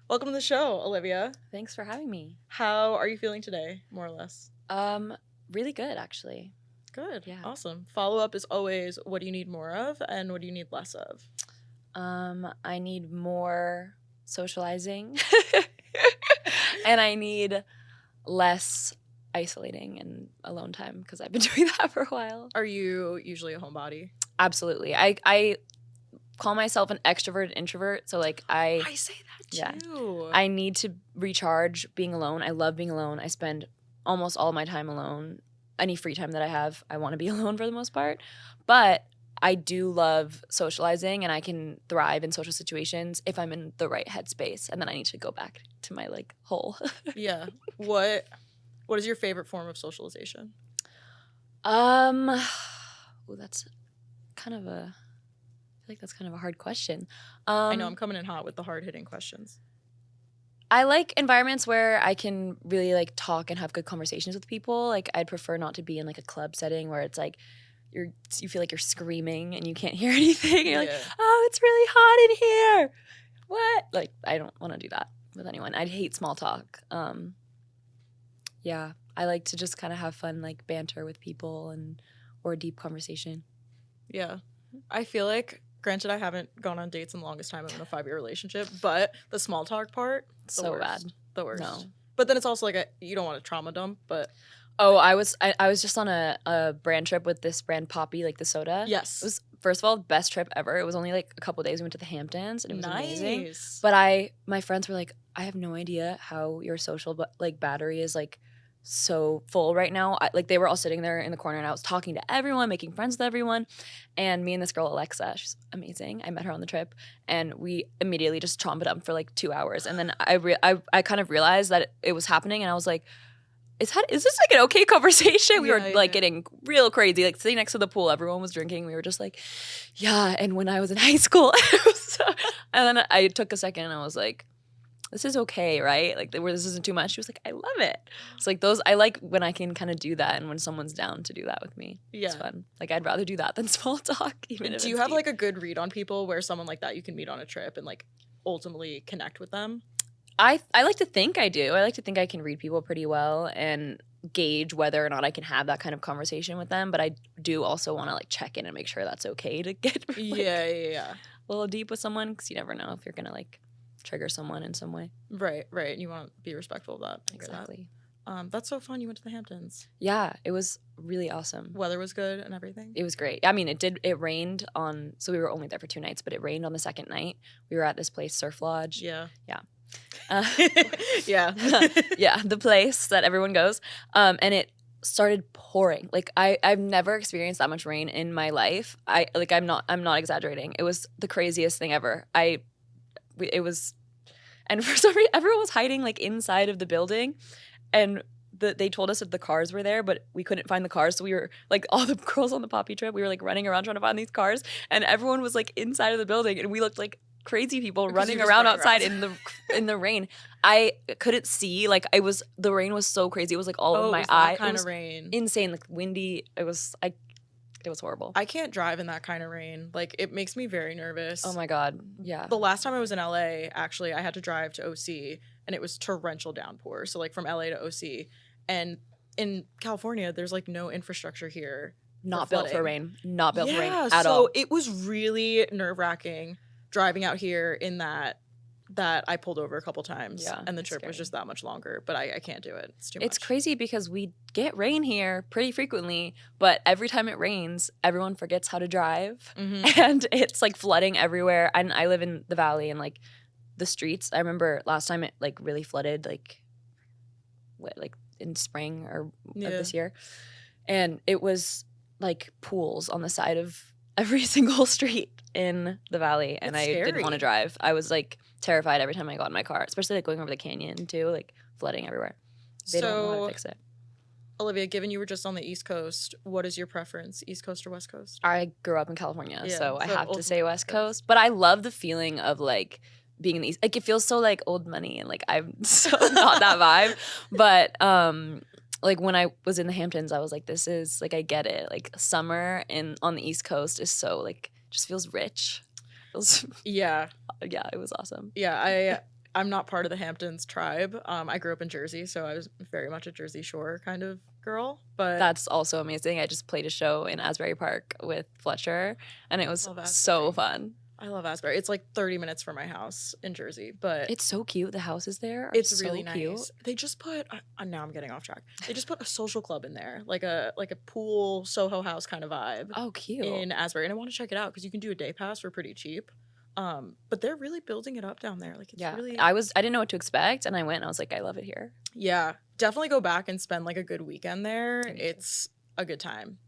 Welcome to the show, Olivia. Thanks for having me. How are you feeling today, more or less? Really good, actually. Good. Yeah. Awesome. Follow up is always, what do you need more of and what do you need less of? I need more socializing and I need less isolating and alone time because I've been doing that for a while. Are you usually a homebody? Absolutely. I call myself an extroverted introvert. So like I say that too. I need to recharge being alone. I love being alone. I spend almost all my time alone. Any free time that I have, I want to be alone for the most part. But I do love socializing and I can thrive in social situations if I'm in the right headspace. And then I need to go back to my like hole. Yeah. What is your favorite form of socialization? That's kind of a I feel like that's kind of a hard question. I know I'm coming in hot with the hard-hitting questions. I like environments where I can really like talk and have good conversations with people. Like I'd prefer not to be in like a club setting where it's like you feel like you're screaming and you can't hear anything. And you're like, oh, it's really hot in here. What? Like I don't want to do that with anyone. I'd hate small talk. Yeah, I like to just kind of have fun, like banter with people or a deep conversation. Yeah. I feel like, granted, I haven't gone on dates in the longest time. I'm in a 5-year relationship, but the small talk part, So worst. bad. The worst. No. But then it's also like you don't want to trauma dump, but Oh, I was just on a brand trip with this brand Poppy, like the soda. yes. It was, first of all, best trip ever. It was only like a couple days. We went to the Hamptons and it was amazing. Nice. But my friends were like, I have no idea how your social like battery is like so full right now. Like they were all sitting there in the corner and I was talking to everyone, making friends with everyone. And me and this girl, Alexa, she's amazing. I met her on the trip and we immediately just chomped it up for like 2 hours. And then I kind of realized that it was happening and I was like, is this like an okay conversation? We were like getting real crazy, like sitting next to the pool. Everyone was drinking. We were just like, yeah. And when I was in high school, and then I took a second and I was like, this is okay, right? Like this isn't too much. She was like, I love it. It's like I like when I can kind of do that and when someone's down to do that with me. Yeah. It's fun. Like I'd rather do that than small talk. Even if do you have like a good read on people where someone like that you can meet on a trip and like ultimately connect with them? I like to think I do. I like to think I can read people pretty well and gauge whether or not I can have that kind of conversation with them. But I do also want to like check in and make sure that's okay to get like, a little deep with someone because you never know if you're gonna like trigger someone in some way. Right. And you want to be respectful of that. Exactly. That's so fun. You went to the Hamptons. Yeah, it was really awesome. Weather was good and everything. It was great. I mean, it rained so we were only there for 2 nights, but it rained on the second night. We were at this place, Surf Lodge. Yeah. Yeah, the place that everyone goes. And it started pouring. Like I've never experienced that much rain in my life. I'm not exaggerating. It was the craziest thing ever. And for some reason, everyone was hiding like inside of the building, and they told us that the cars were there, but we couldn't find the cars. So we were like, all the girls on the Poppy trip, we were like running around trying to find these cars, and everyone was like inside of the building, and we looked like crazy people running around outside in the rain. I couldn't see. Like the rain was so crazy. It was like all in my eye. That kind of rain. Insane, like windy. It was horrible. I can't drive in that kind of rain. Like it makes me very nervous. Oh my God. Yeah. The last time I was in LA, actually, I had to drive to OC and it was torrential downpour. So like from LA to OC, and in California, there's like no infrastructure here. Not built for rain. Not built for rain at all. So it was really nerve-wracking driving out here in that I pulled over a couple times. Yeah, and the trip was just that much longer. But I can't do it. It's too much. It's crazy because we get rain here pretty frequently, but every time it rains, everyone forgets how to drive. Mm-hmm. And it's like flooding everywhere. And I live in the valley and like the streets. I remember last time it like really flooded like in spring of this year. And it was like pools on the side of every single street in the valley, and I didn't want to drive. I was like terrified every time I got in my car, especially like going over the canyon too, like flooding everywhere. They don't know how to fix it. Olivia, given you were just on the East Coast, what is your preference, East Coast or West Coast? I grew up in California, so I have to say West Coast. But I love the feeling of like being in the East. Like it feels so like old money, and like I'm so not that vibe. But like when I was in the Hamptons, I was like, this is like I get it. Like summer on the East Coast is so like just feels rich. Yeah, it was awesome. Yeah, I'm not part of the Hamptons tribe. I grew up in Jersey, so I was very much a Jersey Shore kind of girl. But That's also amazing. I just played a show in Asbury Park with Fletcher, and it was love so Asbury. fun. I love Asbury. It's like 30 minutes from my house in Jersey, but It's so cute. The houses there are it's so really cute. nice. They just put now I'm getting off track. They just put a social club in there, like a pool Soho House kind of vibe Oh, cute. in Asbury, and I want to check it out because you can do a day pass for pretty cheap. But they're really building it up down there. Like it's really I didn't know what to expect, and I went and I was like, I love it here. yeah. Definitely go back and spend like a good weekend there. Me too. It's a good time.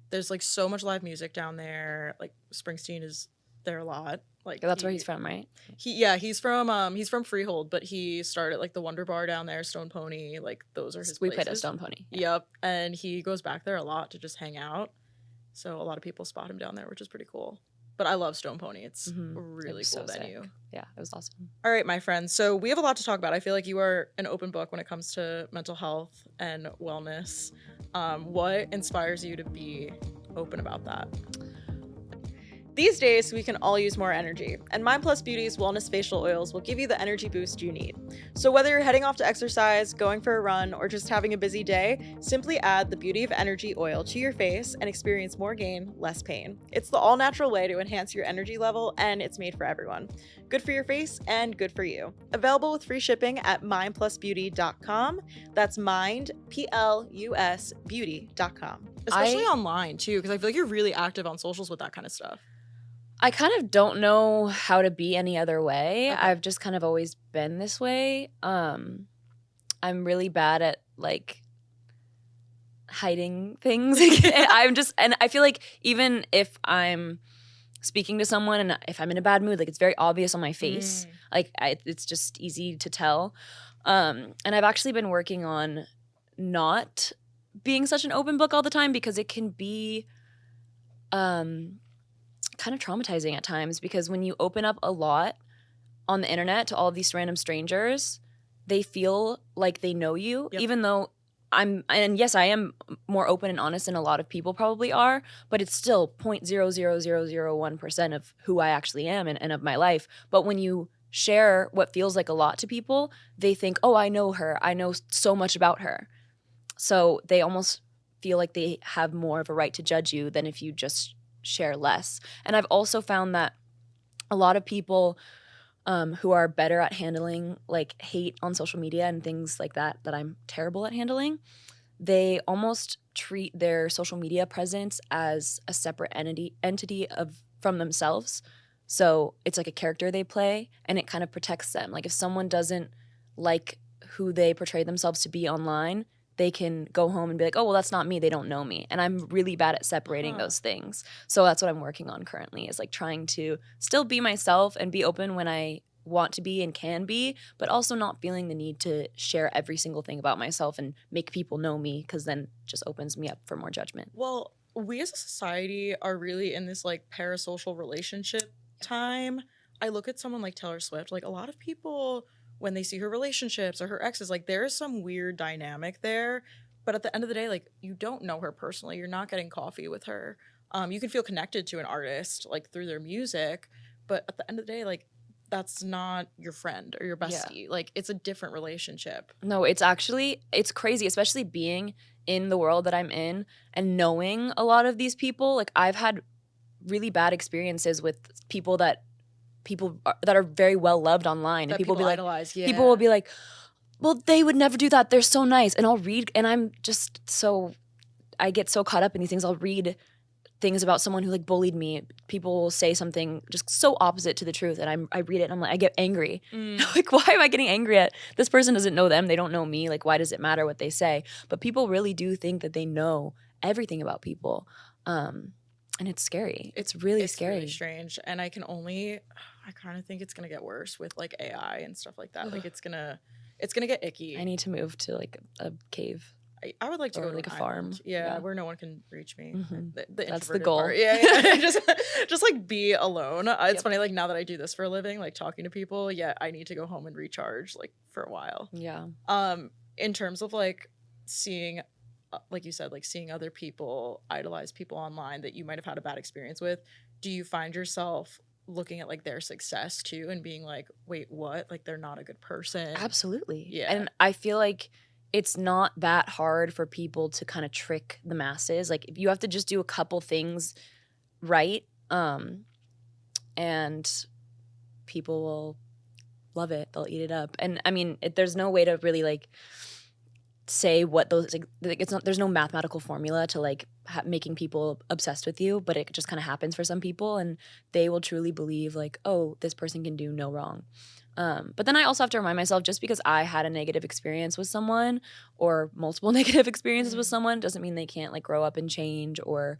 There's like so much live music down there. Like Springsteen is there a lot. Like That's where he's from, right? He's from Freehold, but he started like the Wonder Bar down there, Stone Pony, like those are his We places. played at Stone Pony. Yep. And he goes back there a lot to just hang out. So a lot of people spot him down there, which is pretty cool. But I love Stone Pony. It's a really was cool so venue. sick. Yeah, it was awesome. All right, my friends. So we have a lot to talk about. I feel like you are an open book when it comes to mental health and wellness. What inspires you to be open about that? These days, we can all use more energy, and Mind Plus Beauty's Wellness Facial Oils will give you the energy boost you need. So whether you're heading off to exercise, going for a run, or just having a busy day, simply add the Beauty of Energy oil to your face and experience more gain, less pain. It's the all-natural way to enhance your energy level, and it's made for everyone. Good for your face and good for you. Available with free shipping at mindplusbeauty.com. That's mind, Plus beauty.com. Especially online, too, because I feel like you're really active on socials with that kind of stuff. I kind of don't know how to be any other way. Okay. I've just kind of always been this way. I'm really bad at like hiding things. And I feel like even if I'm speaking to someone and if I'm in a bad mood, like it's very obvious on my face. Like it's just easy to tell. And I've actually been working on not being such an open book all the time because it can be kind of traumatizing at times, because when you open up a lot on the internet to all these random strangers, they feel like they know you, even though yes, I am more open and honest than a lot of people probably are, but it's still 0.00001% of who I actually am and of my life. But when you share what feels like a lot to people, they think, oh, I know her. I know so much about her. So they almost feel like they have more of a right to judge you than if you just share less. And I've also found that a lot of people who are better at handling like hate on social media and things like that I'm terrible at handling, they almost treat their social media presence as a separate entity from themselves. So it's like a character they play, and it kind of protects them. Like if someone doesn't like who they portray themselves to be online, they can go home and be like, oh, well, that's not me. They don't know me. And I'm really bad at separating those things. So that's what I'm working on currently, is like trying to still be myself and be open when I want to be and can be, but also not feeling the need to share every single thing about myself and make people know me, because then it just opens me up for more judgment. Well, we as a society are really in this like parasocial relationship time. I look at someone like Taylor Swift, like a lot of people, when they see her relationships or her exes, like there is some weird dynamic there. But at the end of the day, like you don't know her personally. You're not getting coffee with her. You can feel connected to an artist like through their music, but at the end of the day, like that's not your friend or your bestie. Yeah. Like it's a different relationship. No, it's crazy, especially being in the world that I'm in and knowing a lot of these people. Like I've had really bad experiences with people that are very well loved online, and people will be idolize, like, people will be like, well, they would never do that. They're so nice. And I'll read, and I get so caught up in these things. I'll read things about someone who like bullied me. People will say something just so opposite to the truth, and I read it and I'm like, I get angry. Like, why am I getting angry at this person? Doesn't know them. They don't know me. Like, why does it matter what they say? But people really do think that they know everything about people. And it's scary. It's really scary. Really strange. And I kind of think it's going to get worse with like AI and stuff like that. Like it's going to get icky. I need to move to like a cave. I would like to go to like a an farm. island. Yeah, where no one can reach me. Mm-hmm. That's the goal. Part. Yeah. just like be alone. It's funny, like now that I do this for a living, like talking to people, I need to go home and recharge like for a while. Yeah. In terms of like seeing, like you said, like seeing other people idolize people online that you might have had a bad experience with, do you find yourself looking at like their success too and being like, wait, what? Like they're not a good person. Absolutely. Yeah. And I feel like it's not that hard for people to kind of trick the masses. Like if you have to just do a couple things right, and people will love it. They'll eat it up. And I mean, there's no way to really like say what those like it's not, there's no mathematical formula to like making people obsessed with you, but it just kind of happens for some people, and they will truly believe like, oh, this person can do no wrong. But then I also have to remind myself, just because I had a negative experience with someone or multiple negative experiences with someone doesn't mean they can't like grow up and change, or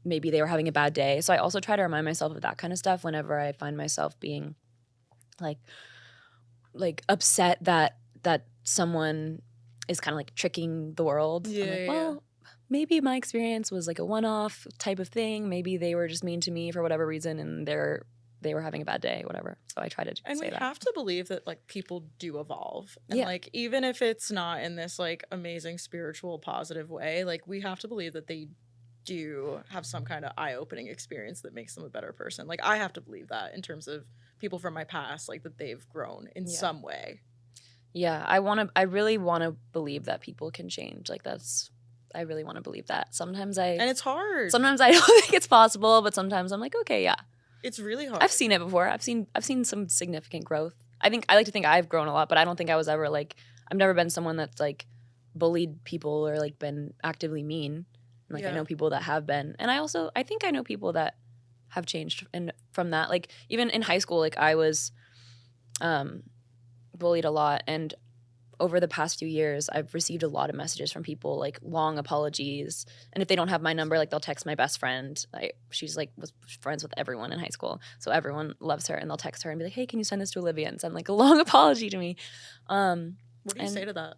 maybe they were having a bad day. So I also try to remind myself of that kind of stuff whenever I find myself being like upset that someone is kind of like tricking the world. Yeah, I'm like, yeah. well, maybe my experience was like a one-off type of thing. Maybe they were just mean to me for whatever reason, and they were having a bad day, whatever. So I try to And say we that. have to believe that like people do evolve, and Yeah. like even if it's not in this like amazing spiritual positive way, like we have to believe that they do have some kind of eye-opening experience that makes them a better person. Like I have to believe that in terms of people from my past, like that they've grown in some way. Yeah, I really want to believe that people can change. Like I really want to believe that. And it's hard. Sometimes I don't think it's possible, but sometimes I'm like, okay, yeah. It's really hard. I've seen it before. I've seen some significant growth. I like to think I've grown a lot, but I don't think I was ever like, I've never been someone that's like bullied people or like been actively mean. Like I know people that have been. And I think I know people that have changed and from that. Like even in high school, like I was bullied a lot, and over the past few years I've received a lot of messages from people, like long apologies, and if they don't have my number, like they'll text my best friend. She's like was friends with everyone in high school, so everyone loves her, and they'll text her and be like, hey, can you send this to Olivia and send like a long apology to me. What do you say to that?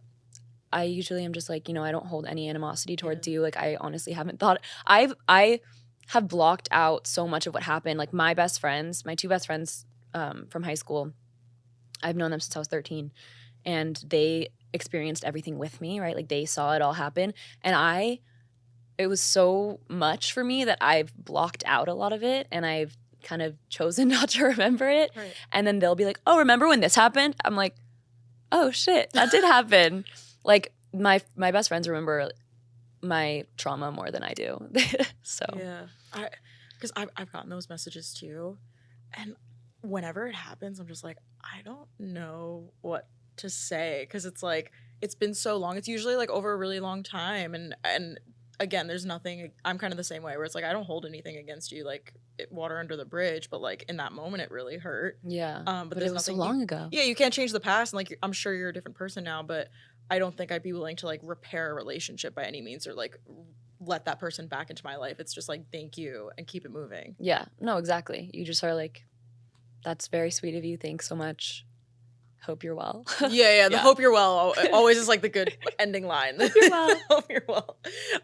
I usually am just like, I don't hold any animosity towards you. Like I honestly haven't thought. I have blocked out so much of what happened. Like my two best friends from high school, I've known them since I was 13, and they experienced everything with me, right? Like they saw it all happen, and it was so much for me that I've blocked out a lot of it, and I've kind of chosen not to remember it. Right. And then they'll be like, oh, remember when this happened? I'm like, oh shit, that did happen. Like my best friends remember my trauma more than I do. So yeah, because I've gotten those messages too, and whenever it happens, I'm just like, I don't know what to say, because it's like it's been so long. It's usually like over a really long time, and again, there's nothing. I'm kind of the same way, where it's like I don't hold anything against you, like water under the bridge, but like in that moment, it really hurt. Yeah, but it was so long ago. Yeah, you can't change the past, and like I'm sure you're a different person now, but I don't think I'd be willing to like repair a relationship by any means, or like let that person back into my life. It's just like thank you and keep it moving. Yeah, no, exactly. You just are like, that's very sweet of you. Thanks so much. Hope you're well. Yeah. The hope you're well always is like the good ending line. Hope you're well. Hope you're well.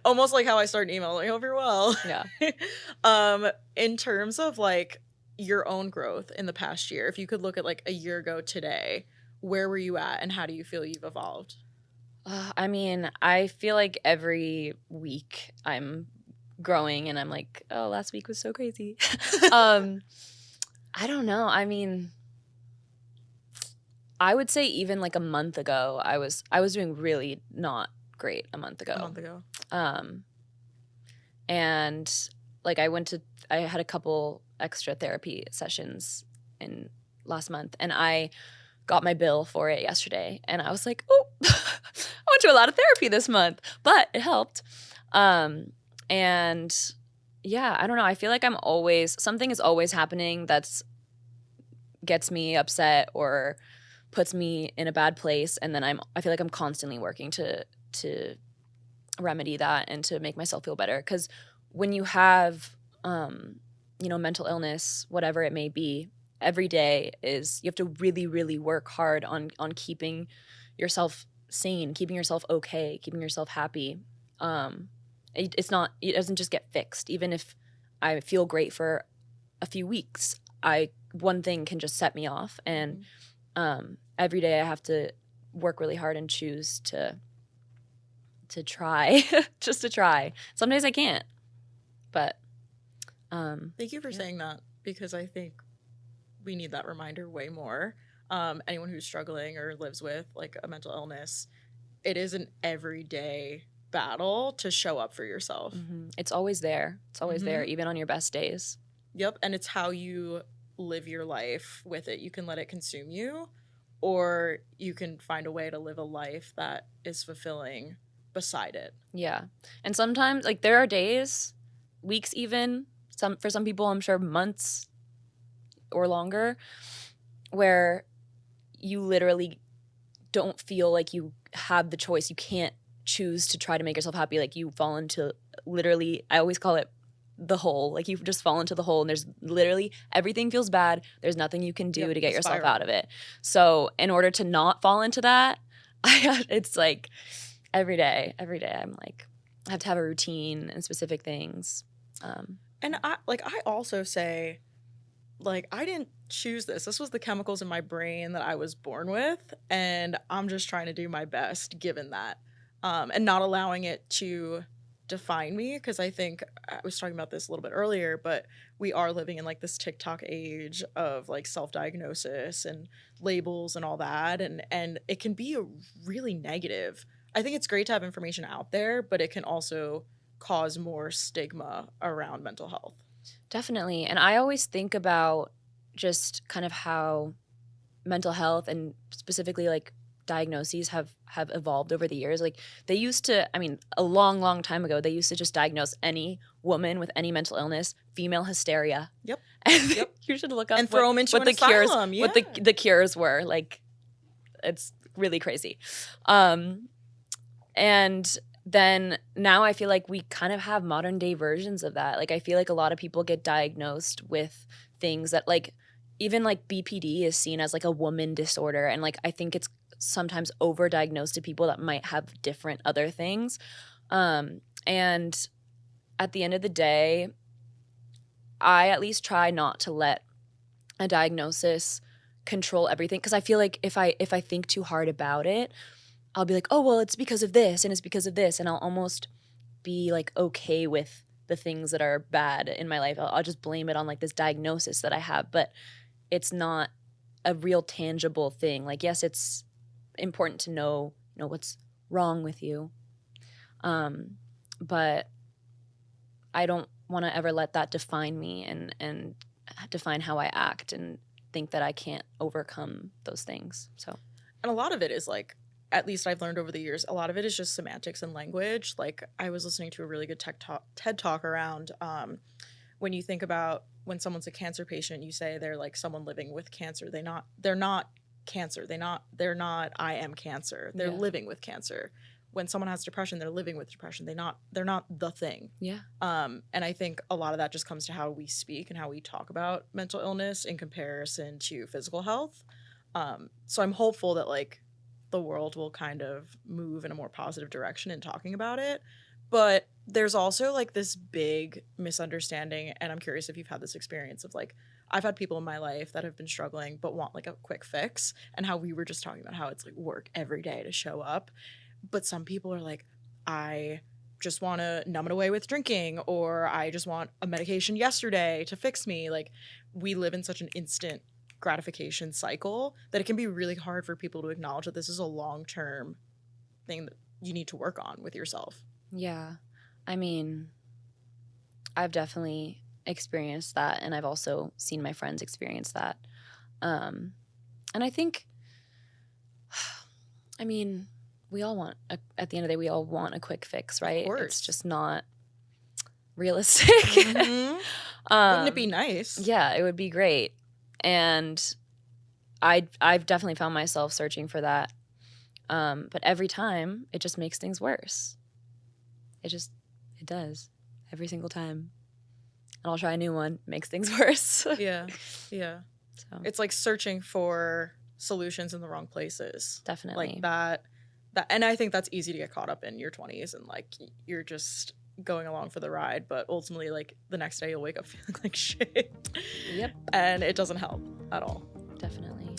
Almost like how I start an email, like hope you're well. Yeah. In terms of like your own growth in the past year, if you could look at like a year ago today, where were you at, and how do you feel you've evolved? I mean, I feel like every week I'm growing, and I'm like, oh, last week was so crazy. I don't know. I mean, I would say even like a month ago, I was doing really not great a month ago. And like I had a couple extra therapy sessions in last month, and I got my bill for it yesterday, and I was like, oh, I went to a lot of therapy this month, but it helped. And yeah, I don't know. I feel like something is always happening that's gets me upset or puts me in a bad place, and then I feel like I'm constantly working to remedy that and to make myself feel better. Because when you have mental illness, whatever it may be, every day you have to really, really work hard on keeping yourself sane, keeping yourself okay, keeping yourself happy. It doesn't just get fixed. Even if I feel great for a few weeks, one thing can just set me off, and every day I have to work really hard and choose to try, just to try. Some days I can't, but thank you for saying that, because I think we need that reminder way more. Anyone who's struggling or lives with like a mental illness, it is an everyday battle to show up for yourself. It's always there. It's always there, even on your best days. Yep. And it's how you live your life with it. You can let it consume you, or you can find a way to live a life that is fulfilling beside it. Yeah. And sometimes, like, there are days, weeks even, for some people, I'm sure months or longer, where you literally don't feel like you have the choice. You can't choose to try to make yourself happy. Like, you fall into, literally, I always call it the hole. Like, you just fall into the hole, and there's literally, everything feels bad. There's nothing you can do to get yourself out of it. So in order to not fall into that, it's like every day I'm like, I have to have a routine and specific things. And I also say, like, I didn't choose this. This was the chemicals in my brain that I was born with, and I'm just trying to do my best given that, and not allowing it to define me, because I think I was talking about this a little bit earlier, but we are living in like this TikTok age of like self-diagnosis and labels and all that, and it can be a really negative. I think it's great to have information out there, but it can also cause more stigma around mental health. Definitely. And I always think about just kind of how mental health and specifically like diagnoses have evolved over the years. Like, they used to, I mean, a long time ago, they used to just diagnose any woman with any mental illness, female hysteria. Yep. And Yep. You should look up and throw them into what an the cures, asylum. what the cures were. Like, it's really crazy. And then now I feel like we kind of have modern day versions of that. Like, I feel like a lot of people get diagnosed with things that, like, even like BPD is seen as like a woman disorder. And like, I think it's sometimes overdiagnosed to people that might have different other things. And at the end of the day, I at least try not to let a diagnosis control everything. Because I feel like if I think too hard about it, I'll be like, oh, well, it's because of this and it's because of this. And I'll almost be like okay with the things that are bad in my life. I'll just blame it on like this diagnosis that I have. But it's not a real tangible thing. Like, yes, it's important to know what's wrong with you. But I don't want to ever let that define me and define how I act and think that I can't overcome those things. So, and a lot of it is like, at least I've learned over the years, a lot of it is just semantics and language. Like, I was listening to a really good TED talk around when you think about when someone's a cancer patient, you say they're like someone living with cancer. They're not cancer. They're not I am cancer. They're living with cancer. When someone has depression, they're living with depression. They're not the thing. Yeah. And I think a lot of that just comes to how we speak and how we talk about mental illness in comparison to physical health. So I'm hopeful that like the world will kind of move in a more positive direction in talking about it. But there's also like this big misunderstanding, and I'm curious if you've had this experience of like, I've had people in my life that have been struggling but want like a quick fix, and how we were just talking about how it's like work every day to show up. But some people are like, I just want to numb it away with drinking, or I just want a medication yesterday to fix me. Like, we live in such an instant gratification cycle that it can be really hard for people to acknowledge that this is a long-term thing that you need to work on with yourself. Yeah. I mean, I've definitely experienced that, and I've also seen my friends experience that. And I think, I mean, we all want, at the end of the day, we all want a quick fix, right? Of course. It's just not realistic. Mm-hmm. Wouldn't it be nice? Yeah, it would be great. And I've definitely found myself searching for that. But every time, it just makes things worse. It does. Every single time. And I'll try a new one. Makes things worse. Yeah. So it's like searching for solutions in the wrong places. Definitely. Like that, and I think that's easy to get caught up in your 20s, and like you're just going along for the ride, but ultimately like the next day you'll wake up feeling like shit. Yep. And it doesn't help at all. Definitely.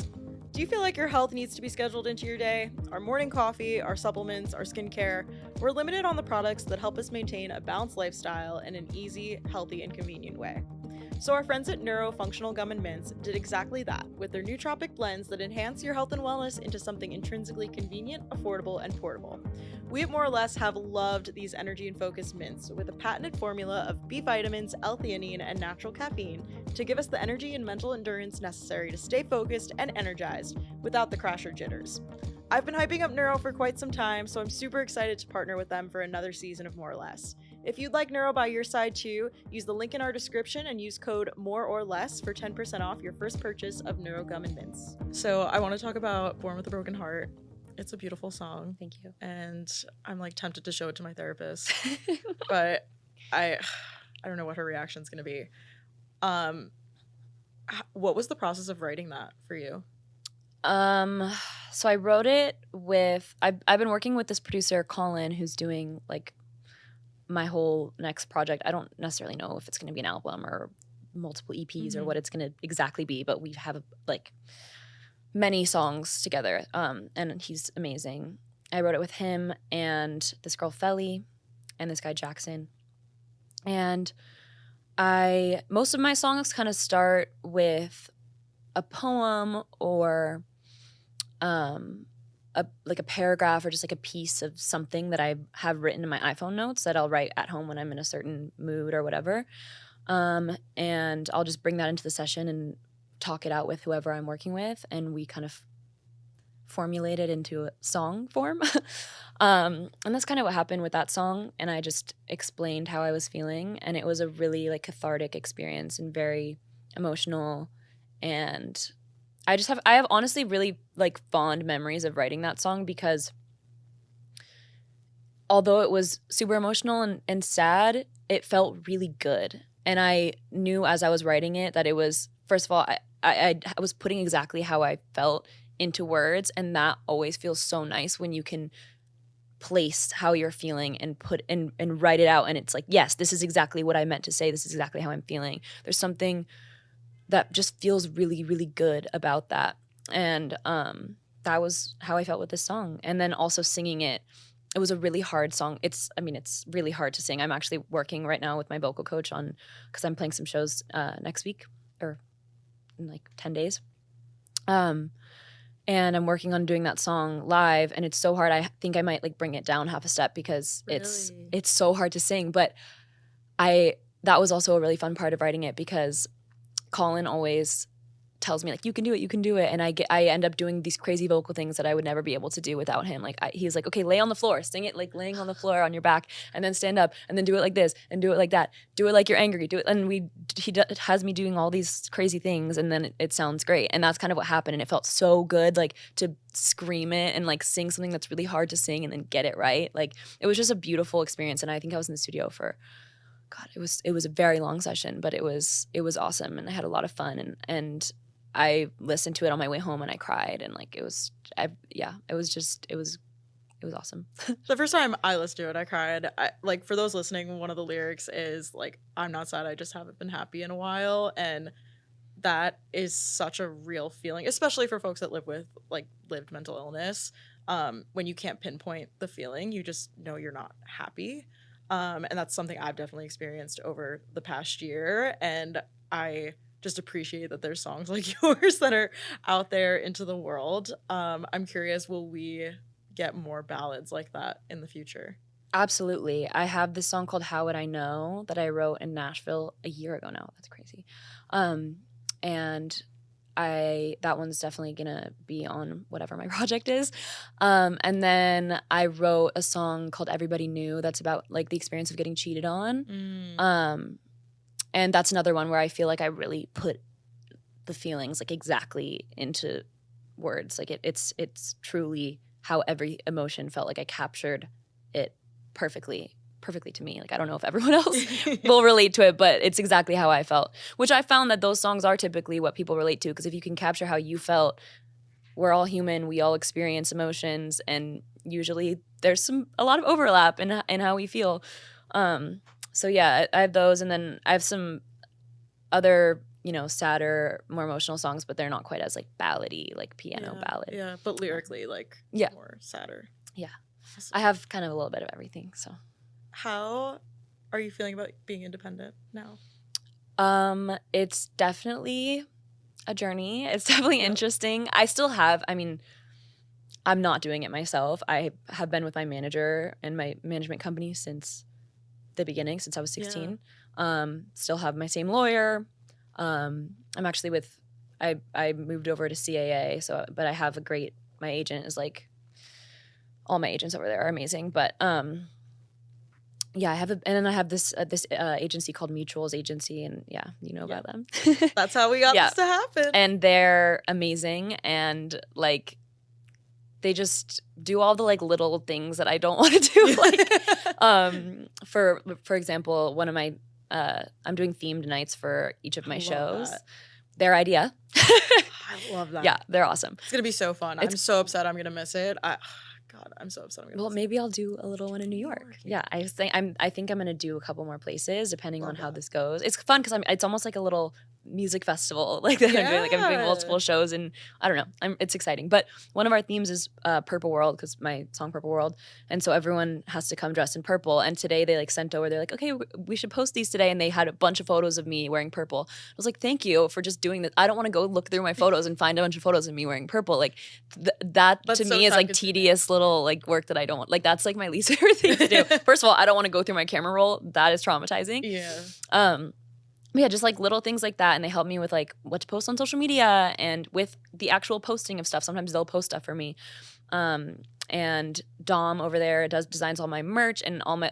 Do you feel like your health needs to be scheduled into your day? Our morning coffee, our supplements, our skincare, we're limited on the products that help us maintain a balanced lifestyle in an easy, healthy, and convenient way. So our friends at NEURO Gum Mints did exactly that with their nootropic blends that enhance your health and wellness into something intrinsically convenient, affordable, and portable. We at More or Less have loved these energy and focus mints with a patented formula of B vitamins, L-theanine, and natural caffeine to give us the energy and mental endurance necessary to stay focused and energized without the crash or jitters. I've been hyping up NEURO for quite some time, so I'm super excited to partner with them for another season of More or Less. If you'd like NEURO by your side too, use the link in our description and use code MOREORLESS for 10% off your first purchase of NEURO Gum Mints. So I want to talk about Born with a Broken Heart. It's a beautiful song. Thank you. And I'm like tempted to show it to my therapist, but I don't know what her reaction's going to be. What was the process of writing that for you? So I wrote it with, I've been working with this producer, Colin, who's doing like my whole next project. I don't necessarily know if it's going to be an album or multiple EPs or what it's going to exactly be, but we have like many songs together. And he's amazing. I wrote it with him and this girl, Felly, and this guy, Jackson. And most of my songs kind of start with a poem or a paragraph or just like a piece of something that I have written in my iPhone notes that I'll write at home when I'm in a certain mood or whatever. And I'll just bring that into the session and talk it out with whoever I'm working with, and we kind of formulate it into a song form. And that's kind of what happened with that song, and I just explained how I was feeling, and it was a really like cathartic experience and very emotional. And I have honestly really like fond memories of writing that song, because although it was super emotional and sad, it felt really good. And I knew as I was writing it that it was, first of all, I was putting exactly how I felt into words, and that always feels so nice when you can place how you're feeling and put and write it out, and it's like, yes, this is exactly what I meant to say. This is exactly how I'm feeling. There's something that just feels really, really good about that. And that was how I felt with this song. And then also singing it, it was a really hard song. It's really hard to sing. I'm actually working right now with my vocal coach because I'm playing some shows next week or in like 10 days. And I'm working on doing that song live, and it's so hard. I think I might like bring it down half a step because it's so hard to sing. But that was also a really fun part of writing it, because Colin always tells me like, you can do it, and I end up doing these crazy vocal things that I would never be able to do without him. Like he's like, okay, lay on the floor, sing it like laying on the floor on your back, and then stand up, and then do it like this, and do it like that, do it like you're angry, do it, and he has me doing all these crazy things, and then it sounds great. And that's kind of what happened, and it felt so good, like to scream it and like sing something that's really hard to sing and then get it right. Like it was just a beautiful experience, and I think I was in the studio for, God, it was a very long session, but it was awesome, and I had a lot of fun, and I listened to it on my way home and I cried, and like it was awesome. The first time I listened to it, I cried. Like for those listening, one of the lyrics is like, "I'm not sad, I just haven't been happy in a while," and that is such a real feeling, especially for folks that live with like lived mental illness. When you can't pinpoint the feeling, you just know you're not happy. And that's something I've definitely experienced over the past year. And I just appreciate that there's songs like yours that are out there into the world. I'm curious, will we get more ballads like that in the future? Absolutely. I have this song called How Would I Know that I wrote in Nashville a year ago now. That's crazy. And that one's definitely gonna be on whatever my project is. And then I wrote a song called Everybody Knew that's about like the experience of getting cheated on. And that's another one where I feel like I really put the feelings like exactly into words. Like it's truly how every emotion felt. Like I captured it perfectly to me. Like I don't know if everyone else will relate to it, but it's exactly how I felt, which I found that those songs are typically what people relate to, because if you can capture how you felt, we're all human, we all experience emotions, and usually there's a lot of overlap in how we feel. So yeah, I have those, and then I have some other, sadder, more emotional songs, but they're not quite as like ballady, like piano ballad. Yeah, but lyrically like more sadder. Yeah. I have kind of a little bit of everything, so. How are you feeling about being independent now? It's definitely a journey. It's definitely interesting. I still have, I mean, I'm not doing it myself. I have been with my manager and my management company since the beginning, since I was 16. Still have my same lawyer. I'm actually with, I moved over to CAA, so, but I have my agent is like, all my agents over there are amazing. But yeah, and then I have this agency called Mutuals Agency, and yeah, you know about them. That's how we got this to happen. And they're amazing, and like they just do all the like little things that I don't want to do. Like, for example, one of my I'm doing themed nights for each of my shows. That. Their idea. I love that. Yeah, they're awesome. It's gonna be so fun. I'm so upset I'm gonna miss it. God, I'm so upset. Well, maybe I'll do a little one in New York. Yeah, I think I'm gonna do a couple more places depending on how this goes. It's fun because it's almost like a little music festival, like that I'm doing. Like I'm doing multiple shows, and I don't know. It's exciting. But one of our themes is Purple World, because my song Purple World, and so everyone has to come dressed in purple. And today they like sent over. They're like, okay, we should post these today, and they had a bunch of photos of me wearing purple. I was like, thank you for just doing this. I don't want to go look through my photos and find a bunch of photos of me wearing purple. Like that to me is like tedious little like work that I don't want. Like that's like my least favorite thing to do. First of all, I don't want to go through my camera roll. That is traumatizing. Yeah. But yeah, just like little things like that, and they help me with like what to post on social media and with the actual posting of stuff. Sometimes they'll post stuff for me. And Dom over there designs all my merch and all my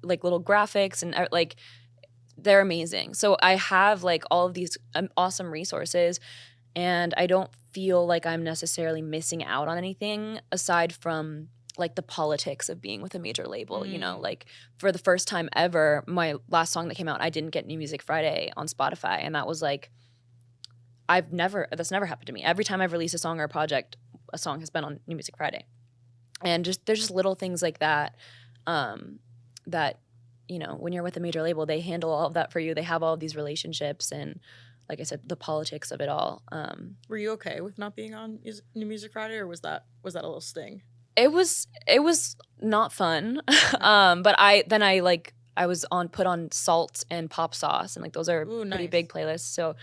like little graphics, and like they're amazing. So I have like all of these awesome resources, and I don't feel like I'm necessarily missing out on anything aside from like the politics of being with a major label. You know, like for the first time ever, my last song that came out, I didn't get New Music Friday on Spotify, and that was like that's never happened to me. Every time I've released a song or a project, a song has been on New Music Friday. And there's just little things like that that, you know, when you're with a major label, they handle all of that for you. They have all of these relationships, and like I said, the politics of it all. Were you okay with not being on New Music Friday, or was that a little sting? It was not fun. But I was put on Salt and Pop Sauce, and like those are pretty big playlists. So,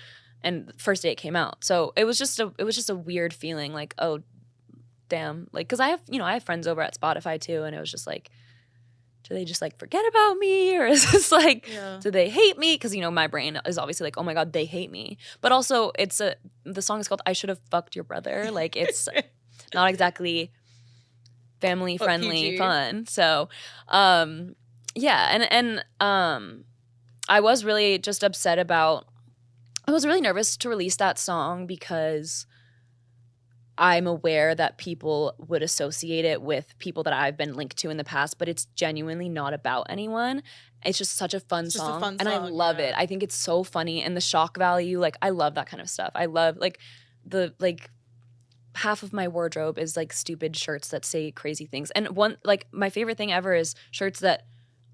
and the first day it came out, so it was just a weird feeling, like, oh damn, like, because I have friends over at Spotify too, and it was just like, do they just like forget about me, or is this like, do they hate me? Because you know my brain is obviously like, oh my god, they hate me. But also the song is called I Should Have Fucked Your Brother. Like it's not exactly family friendly fun. So yeah, and I was really just upset about, I was really nervous to release that song because I'm aware that people would associate it with people that I've been linked to in the past, but it's genuinely not about anyone. It's just such a fun song, and I love it. I think it's so funny, and the shock value, like I love that kind of stuff. I love like half of my wardrobe is like stupid shirts that say crazy things. And one, like my favorite thing ever is shirts that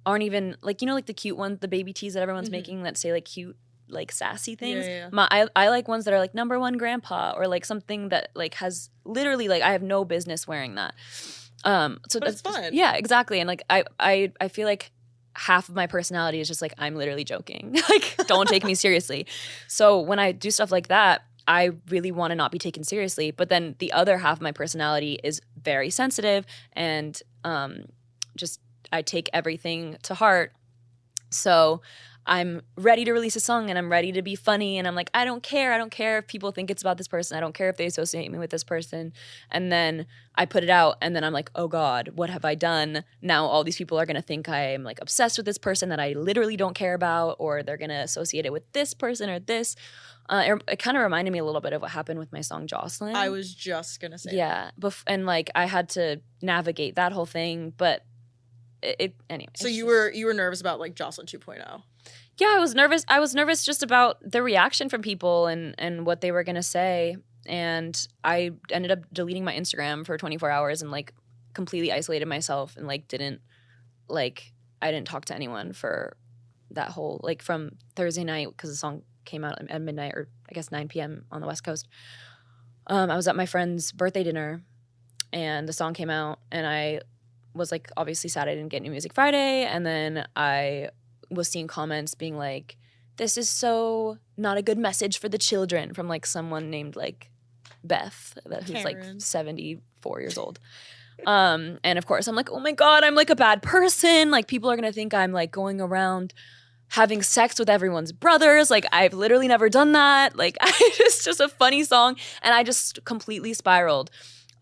aren't even like, you know, like the cute ones, the baby tees that everyone's making that say like cute, like sassy things. I like ones that are like #1 grandpa, or like something that like has literally like I have no business wearing that. So but it's fun. Yeah, exactly. And like I feel like half of my personality is just like, I'm literally joking. Like don't take me seriously. So when I do stuff like that, I really want to not be taken seriously. But then the other half of my personality is very sensitive, and just I take everything to heart. So I'm ready to release a song, and I'm ready to be funny, and I'm like, I don't care if people think it's about this person. I don't care if they associate me with this person. And then I put it out, and then I'm like, oh God, what have I done? Now all these people are going to think I'm like obsessed with this person that I literally don't care about, or they're going to associate it with this person or this. It kind of reminded me a little bit of what happened with my song Jocelyn. I was just going to say that. And like I had to navigate that whole thing, but anyway. So you were nervous about like Jocelyn 2.0. Yeah, I was nervous. I was nervous just about the reaction from people and what they were going to say. And I ended up deleting my Instagram for 24 hours and like completely isolated myself, and like I didn't talk to anyone for that whole, like from Thursday night, because the song came out at midnight, or I guess 9 p.m. on the West Coast. I was at my friend's birthday dinner, and the song came out, and I was like obviously sad I didn't get New Music Friday. And then I was seeing comments being like, this is so not a good message for the children, from like someone named like Beth, who's like Karen. 74 years old. And of course I'm like, oh my God, I'm like a bad person. Like people are going to think I'm like going around having sex with everyone's brothers. Like I've literally never done that. Like it's just a funny song. And I just completely spiraled.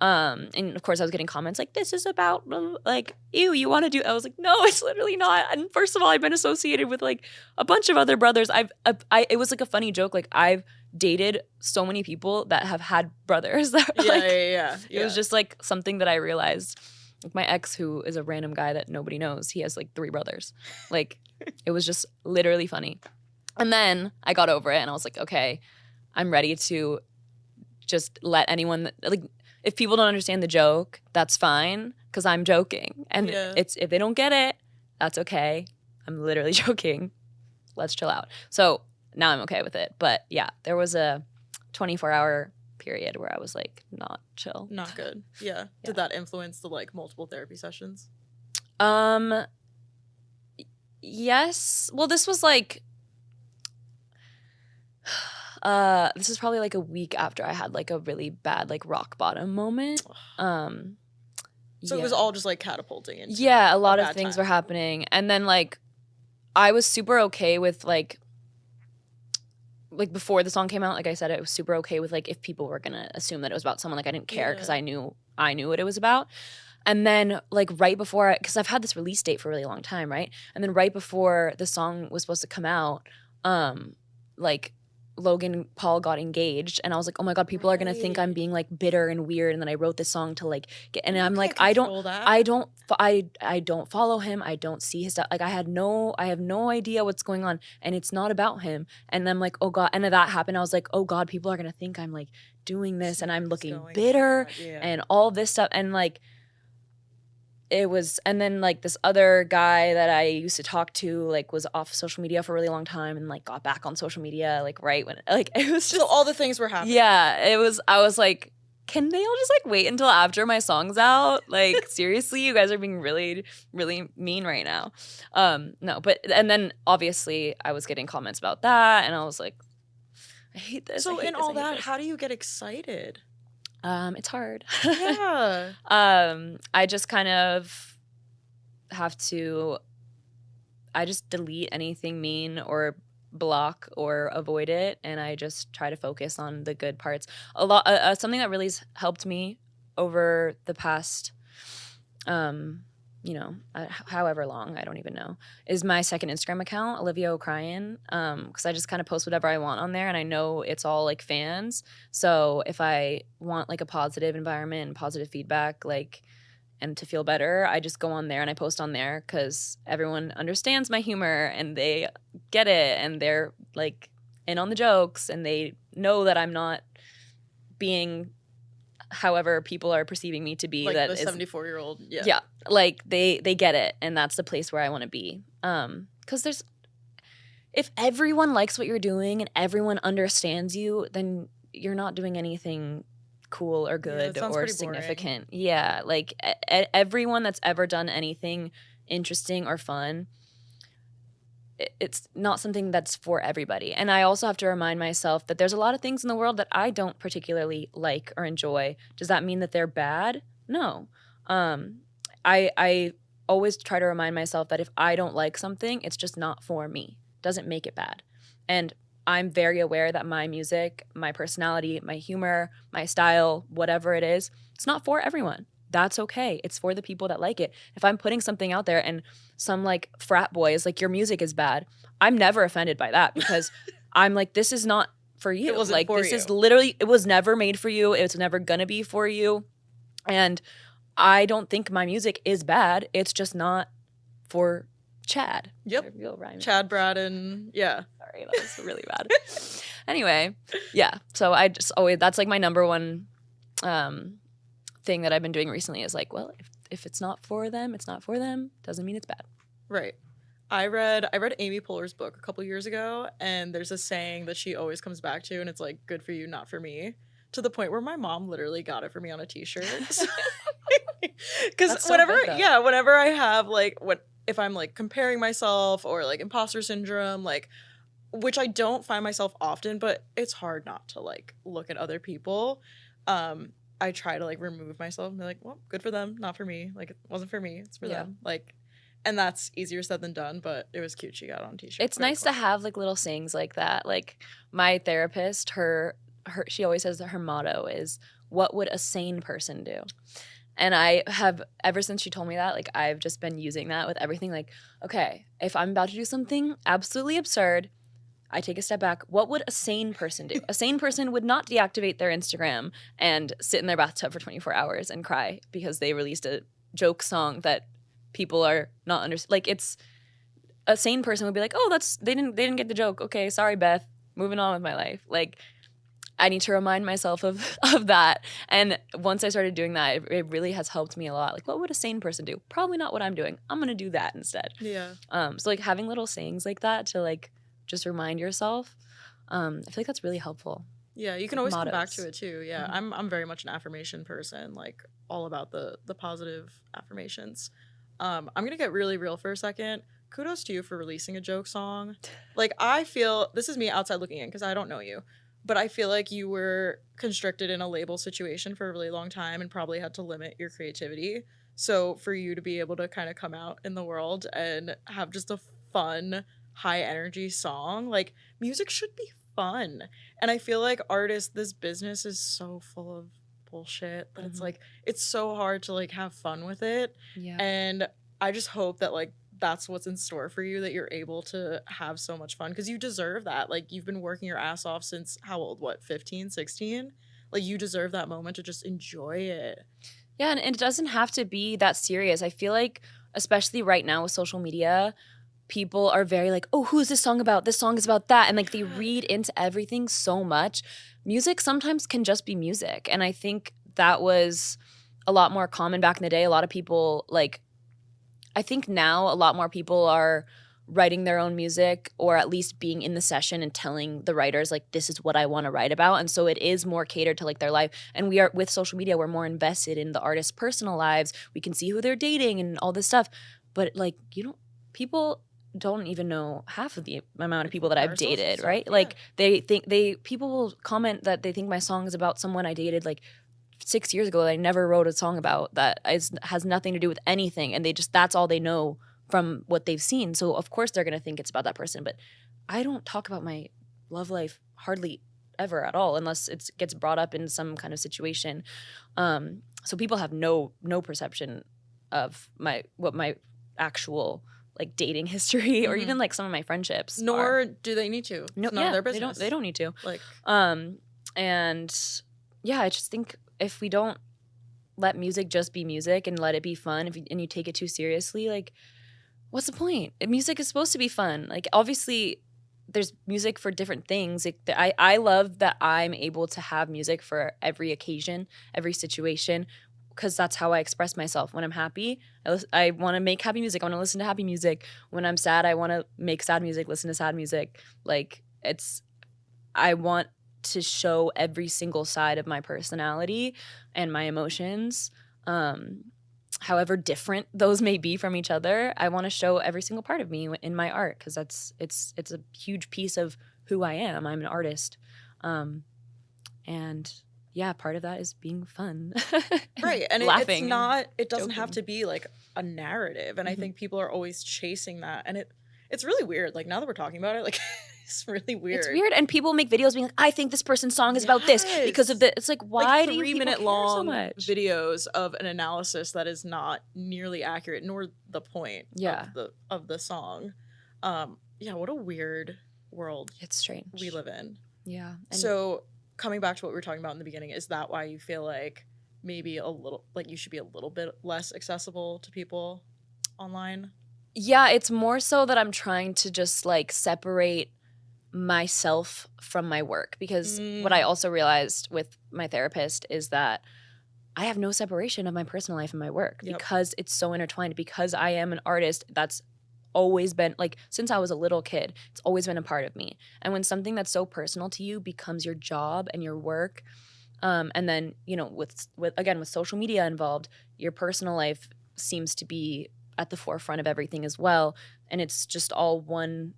And of course I was getting comments like, this is about like, ew, you want to do, I was like, no, it's literally not. And first of all, I've been associated with like a bunch of other brothers. It was like a funny joke. Like I've dated so many people that have had brothers. That, Yeah. It was just like something that I realized. Like my ex, who is a random guy that nobody knows, he has like 3 brothers. Like it was just literally funny. And then I got over it and I was like, okay, I'm ready to just let anyone, like if people don't understand the joke, that's fine because I'm joking. And it's if they don't get it, that's okay. I'm literally joking. Let's chill out. So now I'm okay with it. But yeah, there was a 24-hour period where I was like not chill. Not good. Yeah. Did that influence the like multiple therapy sessions? Yes. Well, this was like this is probably like a week after I had like a really bad like rock bottom moment. So it was all just like catapulting into a lot of things were happening. And then like I was super okay with like before the song came out, like I said, it was super okay with like if people were gonna assume that it was about someone, like I didn't care because I knew what it was about. And then like right before, because I've had this release date for a really long time, right? And then right before the song was supposed to come out, like Logan Paul got engaged, and I was like, oh my God, people are gonna think I'm being like bitter and weird. And then I wrote this song to like get, and I'm like, I don't follow him. I don't see his stuff. Like I have no idea what's going on, and it's not about him. And I'm like, oh God, and then that happened. I was like, oh God, people are gonna think I'm like doing this, and I'm looking bitter and all this stuff, and like. It was, and then like this other guy that I used to talk to like was off social media for a really long time and like got back on social media like right when like it was just so all the things were happening. Yeah, it was. I was like, can they all just like wait until after my song's out? Like seriously, you guys are being really, really mean right now. No, but and then obviously I was getting comments about that, and I was like, I hate this. So in all that, how do you get excited? It's hard. Yeah. I just kind of have to, I just delete anything mean or block or avoid it, and I just try to focus on the good parts. A lot, something that really helped me over the past, however long, I don't even know, is my second Instagram account, Olivia O'Brien, because I just kind of post whatever I want on there, and I know it's all like fans. So if I want like a positive environment and positive feedback, like, and to feel better, I just go on there and I post on there because everyone understands my humor and they get it, and they're like in on the jokes, and they know that I'm not being however people are perceiving me to be, like that the is 74-year-old. Yeah, like they get it, and that's the place where I want to be. Because if everyone likes what you're doing and everyone understands you, then you're not doing anything cool or good or significant. Boring. Yeah, like everyone that's ever done anything interesting or fun, it's not something that's for everybody. And I also have to remind myself that there's a lot of things in the world that I don't particularly like or enjoy. Does that mean that they're bad? No. I always try to remind myself that if I don't like something, it's just not for me. Doesn't make it bad. And I'm very aware that my music, my personality, my humor, my style, whatever it is, it's not for everyone. That's okay. It's for the people that like it. If I'm putting something out there and some like frat boy is like, your music is bad, I'm never offended by that, because I'm like, this is not for you. It wasn't like for this you. Is literally, it was never made for you. It's never gonna be for you. And I don't think my music is bad. It's just not for Chad. Yep. Chad, Brad, and yeah. Sorry, that was really bad. Anyway, yeah. So I just always, that's like my number one thing that I've been doing recently is like, well, if it's not for them, it's not for them. Doesn't mean it's bad. Right. I read Amy Poehler's book a couple years ago, and there's a saying that she always comes back to, and it's like, good for you, not for me. To the point where my mom literally got it for me on a t-shirt. Because whenever I have like, if I'm like comparing myself or like imposter syndrome, like which I don't find myself often, but it's hard not to like look at other people. I try to like remove myself and be like, well, good for them, not for me. Like it wasn't for me, it's for them. Like, and that's easier said than done, but it was cute she got on t-shirt. It's nice to have like little sayings like that. Like my therapist, she always says that her motto is, what would a sane person do? And I have, ever since she told me that, like I've just been using that with everything. Like, okay, if I'm about to do something absolutely absurd, I take a step back. What would a sane person do? A sane person would not deactivate their Instagram and sit in their bathtub for 24 hours and cry because they released a joke song that people are not like it's a sane person would be like, oh, they didn't get the joke. Okay, sorry, Beth. Moving on with my life. Like I need to remind myself of that. And once I started doing that, it really has helped me a lot. Like, what would a sane person do? Probably not what I'm doing. I'm gonna do that instead. Yeah. So like having little sayings like that to like just remind yourself, I feel like that's really helpful. Yeah, you can always come back to it too. Yeah, I'm very much an affirmation person, like all about the positive affirmations. I'm gonna get really real for a second. Kudos to you for releasing a joke song. Like I feel, this is me outside looking in because I don't know you, but I feel like you were constricted in a label situation for a really long time and probably had to limit your creativity. So for you to be able to kind of come out in the world and have just a fun, high energy song, like music should be fun. And I feel like artists, this business is so full of bullshit that it's like, it's so hard to like have fun with it. Yeah. And I just hope that like that's what's in store for you, that you're able to have so much fun because you deserve that. Like you've been working your ass off since how old? What, 15, 16? Like you deserve that moment to just enjoy it. Yeah, and it doesn't have to be that serious. I feel like, especially right now with social media, people are very like, oh, who's this song about? This song is about that. And like they read into everything so much. Music sometimes can just be music. And I think that was a lot more common back in the day. A lot of people like, I think now a lot more people are writing their own music or at least being in the session and telling the writers like, this is what I want to write about. And so it is more catered to like their life. And we are, with social media, we're more invested in the artist's personal lives. We can see who they're dating and all this stuff. But like, people don't even know half of the amount of people that I've dated, right? Yeah. Like people will comment that they think my song is about someone I dated like 6 years ago that I never wrote a song about, that has nothing to do with anything. And that's all they know from what they've seen. So of course they're going to think it's about that person. But I don't talk about my love life hardly ever at all, unless it gets brought up in some kind of situation. So people have no perception of what my actual like dating history or even like some of my friendships. Nor do they need to. No, it's none of their business. They don't need to. Like, and yeah, I just think if we don't let music just be music and let it be fun, and you take it too seriously, like, what's the point? Music is supposed to be fun. Like, obviously, there's music for different things. I love that I'm able to have music for every occasion, every situation, because that's how I express myself. When I'm happy, I want to make happy music. I want to listen to happy music. When I'm sad, I want to make sad music, listen to sad music. Like, I want to show every single side of my personality and my emotions, however different those may be from each other. I want to show every single part of me in my art, because it's a huge piece of who I am. I'm an artist, and yeah, part of that is being fun, right? And laughing. It doesn't have to be like a narrative. And I think people are always chasing that, and it's really weird. Like now that we're talking about it, like. It's really weird. It's weird, and people make videos being like, I think this person's song is about this because of the. It's like, why do you 3-minute long videos of an analysis that is not nearly accurate, nor the point of the song. Yeah, what a weird world. It's strange. We live in. Yeah. So coming back to what we were talking about in the beginning, is that why you feel like maybe a little, like you should be a little bit less accessible to people online? Yeah, it's more so that I'm trying to just like separate myself from my work, because what I also realized with my therapist is that I have no separation of my personal life and my work, because it's so intertwined, because I am an artist. That's always been, like, since I was a little kid, it's always been a part of me. And when something that's so personal to you becomes your job and your work, and then, with social media involved, your personal life seems to be at the forefront of everything as well. And it's just all one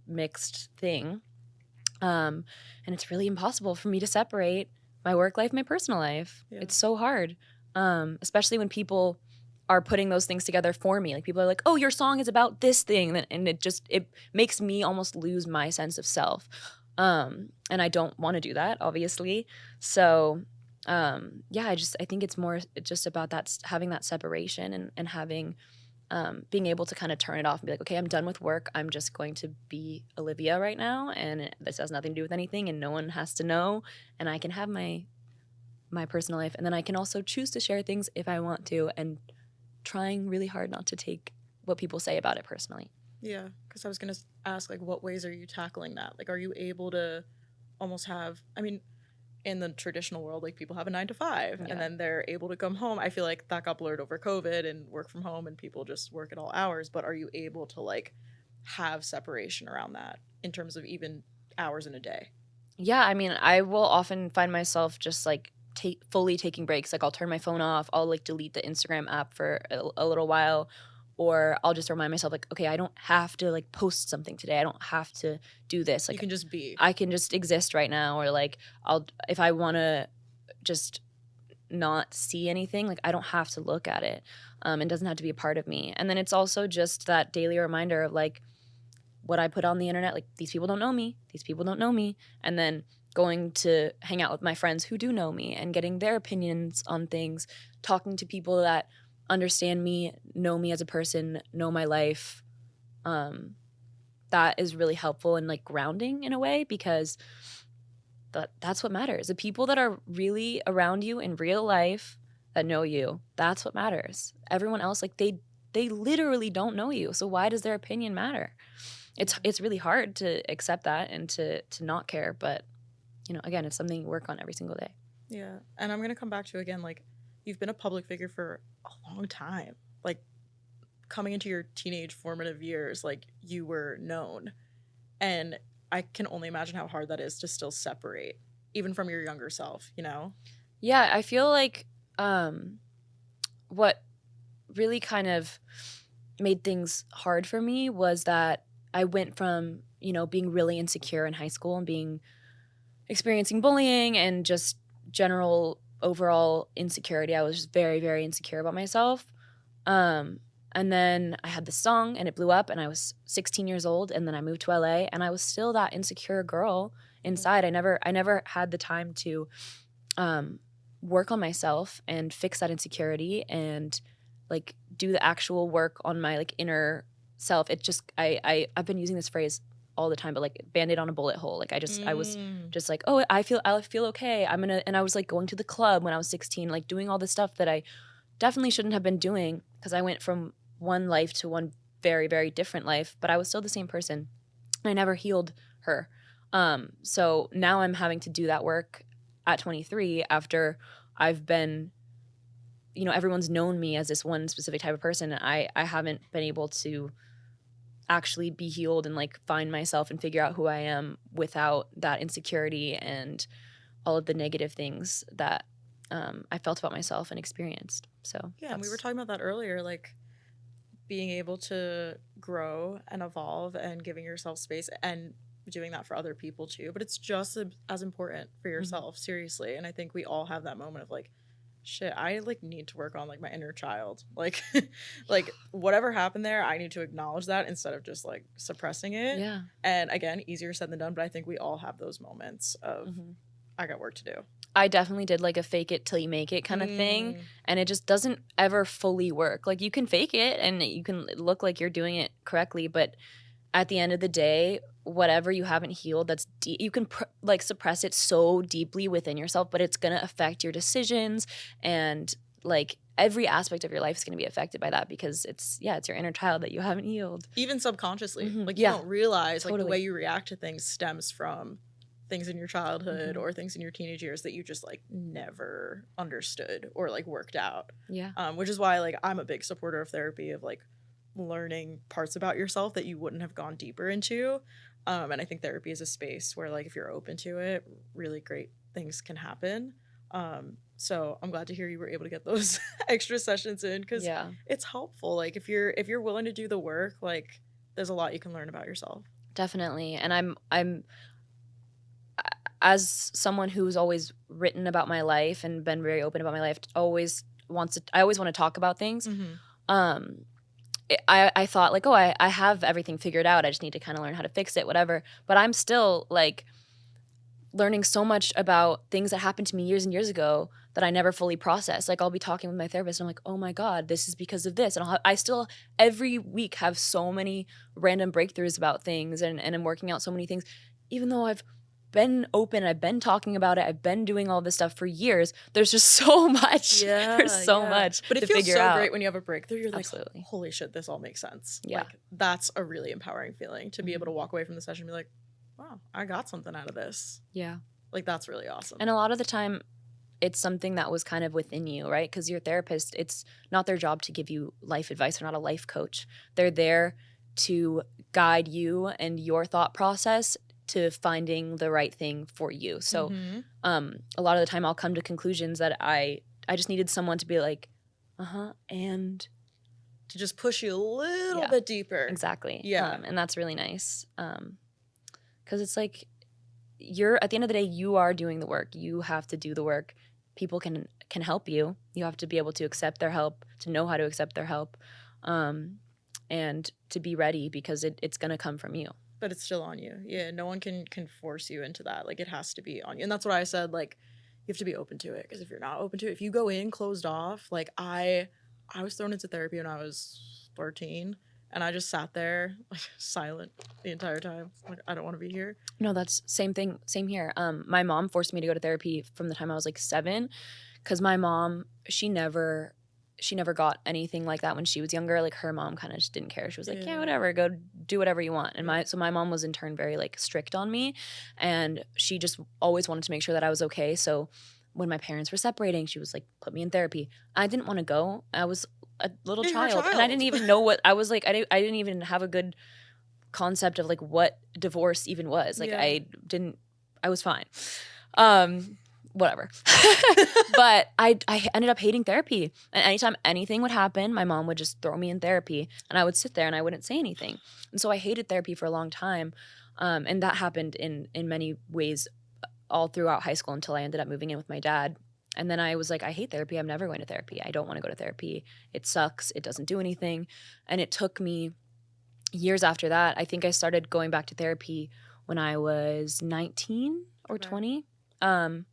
mixed thing. And it's really impossible for me to separate my work life, my personal life. Yeah. It's so hard, especially when people are putting those things together for me. Like people are like, "Oh, your song is about this thing," and it makes me almost lose my sense of self. And I don't want to do that, obviously. So, yeah, I think it's more just about that, having that separation and having being able to kind of turn it off and be like, okay, I'm done with work. I'm just going to be Olivia right now, and this has nothing to do with anything, and no one has to know, and I can have my personal life, and then I can also choose to share things if I want to, and trying really hard not to take what people say about it personally. Yeah, because I was gonna ask, like, what ways are you tackling that? Like, are you able to almost have? I mean, in the traditional world, like people have a 9 to 5 Yeah. and then they're able to come home. I feel like that got blurred over COVID and work from home and people just work at all hours. But are you able to like have separation around that in terms of even hours in a day? Yeah, I mean, I will often find myself just like fully taking breaks. Like I'll turn my phone off. I'll like delete the Instagram app for a little while, or I'll just remind myself like, okay, I don't have to like post something today. I don't have to do this. Like you can just be. I can just exist right now, or like if I want to just not see anything, like I don't have to look at it. It doesn't have to be a part of me. And then it's also just that daily reminder of like what I put on the internet, like these people don't know me, these people don't know me, and then going to hang out with my friends who do know me and getting their opinions on things, talking to people that understand me, know me as a person, know my life. That is really helpful and like grounding in a way, because that's what matters. The people that are really around you in real life that know you, that's what matters. Everyone else, like they literally don't know you. So why does their opinion matter? It's really hard to accept that and to not care, but again, it's something you work on every single day. Yeah. And I'm gonna come back to again, like you've been a public figure for a long time. Like coming into your teenage formative years, like you were known. And I can only imagine how hard that is to still separate, even from your younger self, Yeah, I feel like what really kind of made things hard for me was that I went from, being really insecure in high school and experiencing bullying and just general overall insecurity. I was just very, very insecure about myself. And then I had this song and it blew up and I was 16 years old, and then I moved to LA and I was still that insecure girl inside. I never had the time to work on myself and fix that insecurity and like do the actual work on my like inner self. It just I've been using this phrase all the time, but like Band-Aid on a bullet hole. Like I was just like, oh, I'll feel okay. And I was like going to the club when I was 16, like doing all this stuff that I definitely shouldn't have been doing, because I went from one life to one very, very different life, but I was still the same person. I never healed her. So now I'm having to do that work at 23 after I've been, everyone's known me as this one specific type of person. And I haven't been able to actually be healed and like find myself and figure out who I am without that insecurity and all of the negative things that I felt about myself and experienced. So yeah, and we were talking about that earlier, like being able to grow and evolve and giving yourself space and doing that for other people too. But it's just as important for yourself, seriously. And I think we all have that moment of like, shit, I like need to work on like my inner child. Like like whatever happened there, I need to acknowledge that instead of just like suppressing it. Yeah. And again, easier said than done, but I think we all have those moments of I got work to do. I definitely did like a fake it till you make it kind of thing, and it just doesn't ever fully work. Like you can fake it and you can look like you're doing it correctly, but at the end of the day, whatever you haven't healed, that's you can like suppress it so deeply within yourself, but it's going to affect your decisions, and like every aspect of your life is going to be affected by that, because it's your inner child that you haven't healed. Even subconsciously. Like you don't realize like the way you react to things stems from things in your childhood or things in your teenage years that you just like never understood or like worked out. Yeah. Which is why like I'm a big supporter of therapy, of like learning parts about yourself that you wouldn't have gone deeper into. And I think therapy is a space where like if you're open to it, really great things can happen. So I'm glad to hear you were able to get those extra sessions in, because it's helpful. Like if you're willing to do the work, like there's a lot you can learn about yourself. Definitely. And I'm as someone who's always written about my life and been very open about my life, I always want to talk about things. Um I thought like, oh, I have everything figured out. I just need to kind of learn how to fix it, whatever. But I'm still like learning so much about things that happened to me years and years ago that I never fully processed. Like I'll be talking with my therapist and I'm like, oh my God, this is because of this. And I still every week have so many random breakthroughs about things and I'm working out so many things, even though I've been open, I've been talking about it, I've been doing all this stuff for years. There's just so much. There's so much but to it feels figure so out. great when you have a breakthrough. You're Absolutely. like, holy shit, this all makes sense. Yeah. Like that's a really empowering feeling to be able to walk away from the session and be like, wow, I got something out of this. Yeah. Like that's really awesome. And a lot of the time it's something that was kind of within you, right? Because your therapist, it's not their job to give you life advice. They're not a life coach. They're there to guide you and your thought process to finding the right thing for you. So a lot of the time I'll come to conclusions that I just needed someone to be like, and to just push you a little bit deeper. Exactly. Yeah. And that's really nice. Because it's like, you're at the end of the day, you are doing the work. You have to do the work. People can help you. You have to be able to accept their help, to know how to accept their help, and to be ready because it's going to come from you. But it's still on you. Yeah, no one can force you into that. Like it has to be on you. And that's what I said, like you have to be open to it, because if you're not open to it, if you go in closed off, like I was thrown into therapy when I was 13. And I just sat there like silent the entire time. Like, I don't want to be here. No, that's same thing. Same here. My mom forced me to go to therapy from the time I was like 7, because my mom, she never got anything like that when she was younger. Like her mom kind of just didn't care. She was like, yeah, whatever, go do whatever you want. And my mom was in turn very like strict on me, and she just always wanted to make sure that I was okay. So when my parents were separating, she was like, put me in therapy. I didn't want to go. I was a little child, and I didn't even know what I was like. I didn't even have a good concept of like what divorce even was. Like I was fine. Whatever. But I ended up hating therapy. And anytime anything would happen, my mom would just throw me in therapy, and I would sit there and I wouldn't say anything. And so I hated therapy for a long time. And that happened in many ways all throughout high school until I ended up moving in with my dad. And then I was like, I hate therapy. I'm never going to therapy. I don't want to go to therapy. It sucks. It doesn't do anything. And it took me years after that. I think I started going back to therapy when I was 19 or 20. And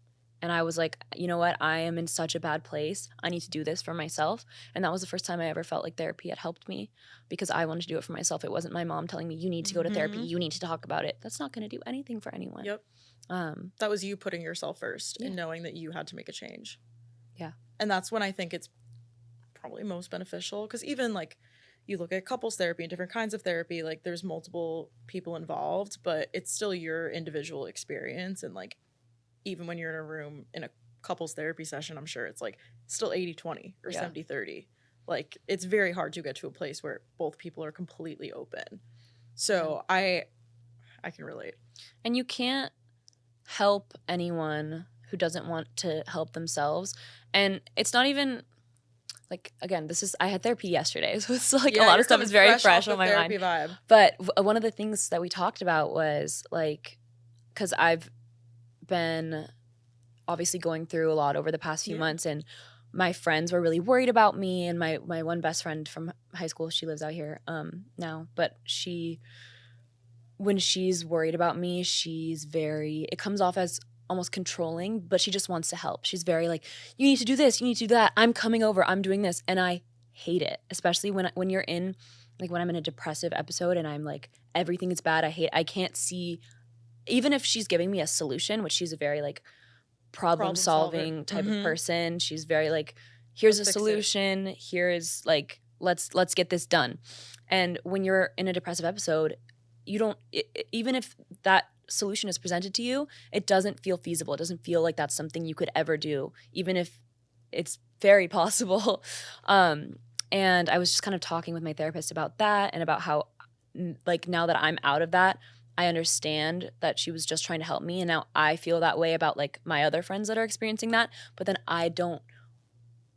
I was like, you know what? I am in such a bad place. I need to do this for myself. And that was the first time I ever felt like therapy had helped me, because I wanted to do it for myself. It wasn't my mom telling me, you need to go to therapy. You need to talk about it. That's not going to do anything for anyone. Yep. That was you putting yourself first and knowing that you had to make a change. Yeah. And that's when I think it's probably most beneficial, because even like you look at couples therapy and different kinds of therapy, like there's multiple people involved, but it's still your individual experience. And like even when you're in a room in a couples therapy session, I'm sure it's like still 80-20 or 70-30. Like it's very hard to get to a place where both people are completely open. So I can relate. And you can't help anyone who doesn't want to help themselves. And it's not even like, again, I had therapy yesterday, so it's like a lot of stuff is very fresh on my mind. Vibe. But one of the things that we talked about was like, because I've been obviously going through a lot over the past few months, and my friends were really worried about me. And my one best friend from high school, she lives out here now, but when she's worried about me, it comes off as almost controlling, but she just wants to help. She's very like, you need to do this, you need to do that. I'm coming over, I'm doing this. And I hate it, especially when you're in, like when I'm in a depressive episode and I'm like, everything is bad. I can't see, even if she's giving me a solution, which she's a very like problem solving type of person. She's very like, here's a solution. Here's like, let's get this done. And when you're in a depressive episode, you don't, even if that solution is presented to you, it doesn't feel feasible. It doesn't feel like that's something you could ever do, even if it's very possible. And I was just kind of talking with my therapist about that, and about how like now that I'm out of that, I understand that she was just trying to help me. And now I feel that way about like my other friends that are experiencing that. But then I don't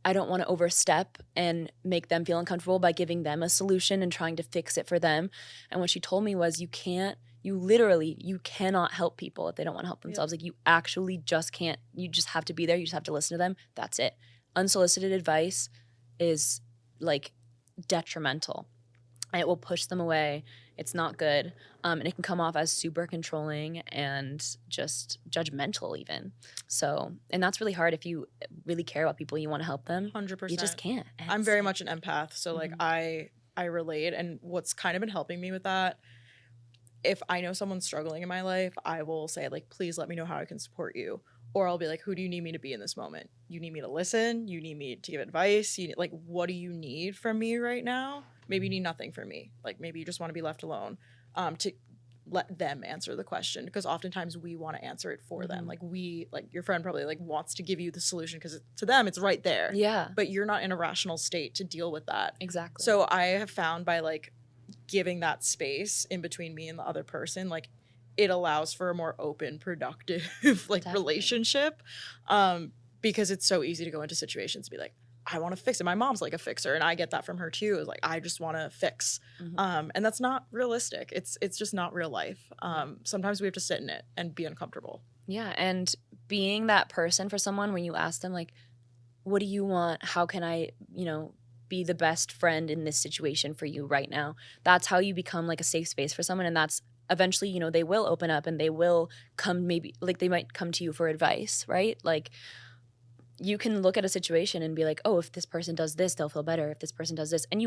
want to overstep and make them feel uncomfortable by giving them a solution and trying to fix it for them. And what she told me was, you can't you cannot help people if they don't want to help themselves. Like, you actually just can't. You just have to be there. You just have to listen to them. That's it. Unsolicited advice is like detrimental. It will push them away. It's not good. And it can come off as super controlling and just judgmental even. So, and that's really hard if you really care about people, you want to help them. 100%. You just can't. I'm very much an empath. So like I relate. And what's kind of been helping me with that, if I know someone's struggling in my life, I will say like, please let me know how I can support you. Or I'll be like, who do you need me to be in this moment? You need me to listen? You need me to give advice? Like, what do you need from me right now? Maybe you need nothing from me. Like, maybe you just want to be left alone, to let them answer the question. Because oftentimes we want to answer it for them. Like, your friend probably like wants to give you the solution because to them it's right there. Yeah. But you're not in a rational state to deal with that. Exactly. So I have found by like giving that space in between me and the other person, like, it allows for a more open, productive like relationship, because it's so easy to go into situations and be like, I want to fix it. My mom's like a fixer, and I get that from her too. Is like, I just want to fix, and that's not realistic. It's just not real life. Sometimes we have to sit in it and be uncomfortable. Yeah, and being that person for someone when you ask them like, what do you want? How can I, be the best friend in this situation for you right now? That's how you become like a safe space for someone, and that's eventually, they will open up and they will come, maybe like they might come to you for advice, right? Like, you can look at a situation and be like, oh, if this person does this, they'll feel better. If this person does this, and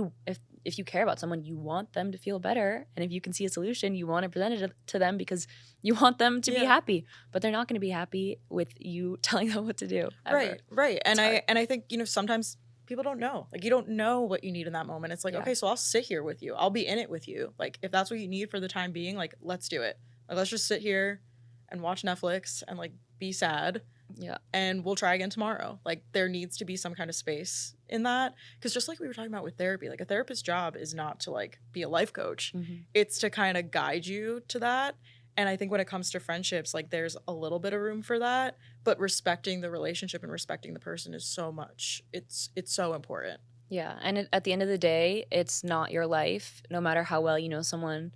if you care about someone, you want them to feel better, and if you can see a solution, you want to present it to them because you want them to be happy. But they're not going to be happy with you telling them what to do. Ever. Right. And I think sometimes people don't know. Like, you don't know what you need in that moment. It's like, okay, so I'll sit here with you. I'll be in it with you. Like, if that's what you need for the time being, like, let's do it. Like, let's just sit here and watch Netflix and like be sad. Yeah. And we'll try again tomorrow. Like, there needs to be some kind of space in that. Because just like we were talking about with therapy, like, a therapist's job is not to like be a life coach. It's to kind of guide you to that. And I think when it comes to friendships, like, there's a little bit of room for that, but respecting the relationship and respecting the person is so much. It's so important. Yeah. And at the end of the day, it's not your life. No matter how well you know someone,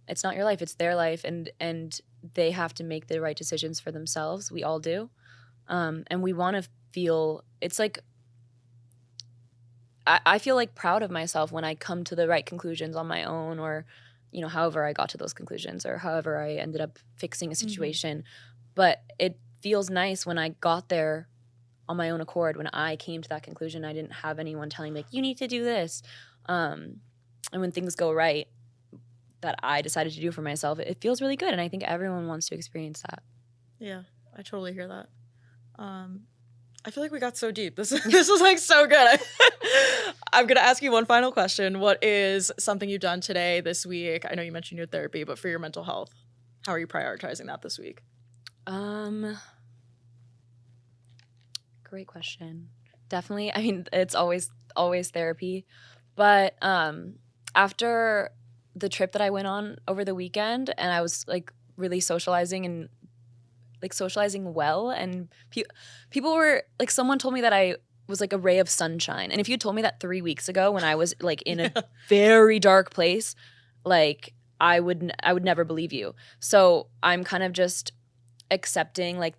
it's not your life. It's their life. And they have to make the right decisions for themselves. We all do. And we want to feel, it's like, I feel like proud of myself when I come to the right conclusions on my own, or however I got to those conclusions, or however I ended up fixing a situation. But it feels nice when I got there on my own accord, when I came to that conclusion. I didn't have anyone telling me, like, you need to do this. And when things go right, that I decided to do for myself, it feels really good. And I think everyone wants to experience that. Yeah, I totally hear that. I feel like we got so deep. This was like so good. I'm going to ask you one final question. What is something you've done today, this week? I know you mentioned your therapy, but for your mental health, how are you prioritizing that this week? Great question. Definitely. I mean, it's always therapy. But after the trip that I went on over the weekend, and I was like really socializing and like socializing well, and people were like, someone told me that I was like a ray of sunshine. And if you told me that 3 weeks ago when I was like in a very dark place, like I would never believe you. So I'm kind of just accepting like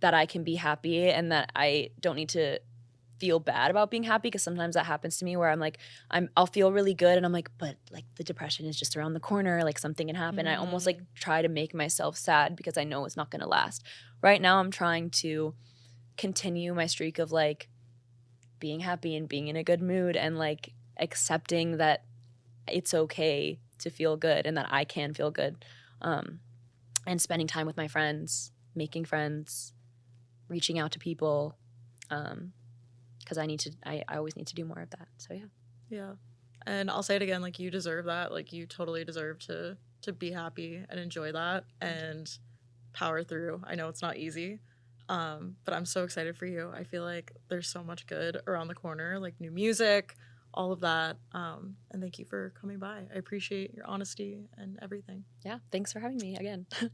that I can be happy and that I don't need to feel bad about being happy, because sometimes that happens to me where I'm like, I'll feel really good and I'm like, but like the depression is just around the corner, like something can happen. I almost like try to make myself sad because I know it's not going to last. Right now I'm trying to continue my streak of like being happy and being in a good mood and like accepting that it's okay to feel good and that I can feel good, and spending time with my friends, making friends, reaching out to people, because I always need to do more of that. So yeah. And I'll say it again, like, you deserve that. Like, you totally deserve to be happy and enjoy that and power through. I know it's not easy, but I'm so excited for you. I feel like there's so much good around the corner, like new music, all of that. And thank you for coming by. I appreciate your honesty and everything. Yeah, thanks for having me again.